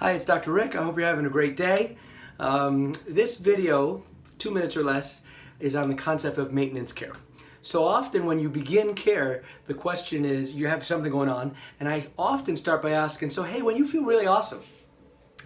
Hi, it's Dr. Rick. I hope you're having a great day. This video, 2 minutes or less, is on the concept of maintenance care. So often when you begin care, the question is, you have something going on, and I often start by asking, so hey, when you feel really awesome,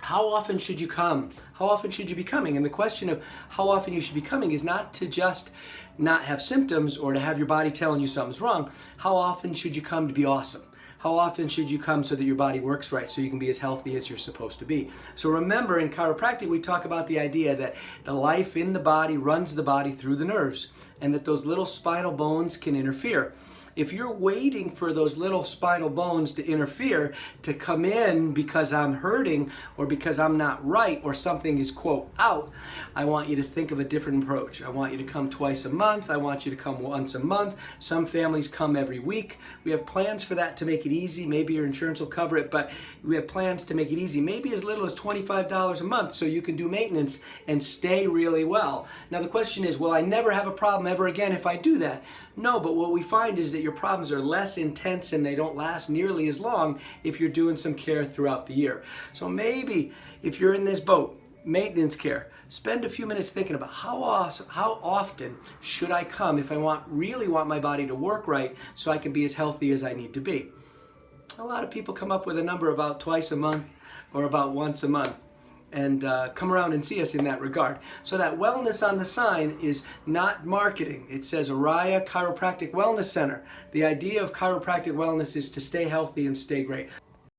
how often should you come? How often should you be coming? And the question of how often you should be coming is not to just not have symptoms or to have your body telling you something's wrong. How often should you come to be awesome? How often should you come so that your body works right, so you can be as healthy as you're supposed to be? So remember, in chiropractic, we talk about the idea that the life in the body runs the body through the nerves, and that those little spinal bones can interfere. If you're waiting for those little spinal bones to interfere, to come in because I'm hurting or because I'm not right or something is, quote, out, I want you to think of a different approach. I want you to come twice a month. I want you to come once a month. Some families come every week. We have plans for that to make it easy. Maybe your insurance will cover it, but we have plans to make it easy. Maybe as little as $25 a month so you can do maintenance and stay really well. Now the question is, will I never have a problem ever again if I do that? No, but what we find is that your problems are less intense and they don't last nearly as long if you're doing some care throughout the year. So maybe if you're in this boat, maintenance care, spend a few minutes thinking about how often should I come if I really want my body to work right so I can be as healthy as I need to be. A lot of people come up with a number about twice a month or about once a month. And come around and see us in that regard. So that wellness on the sign is not marketing. It says Araya Chiropractic Wellness Center. The idea of chiropractic wellness is to stay healthy and stay great.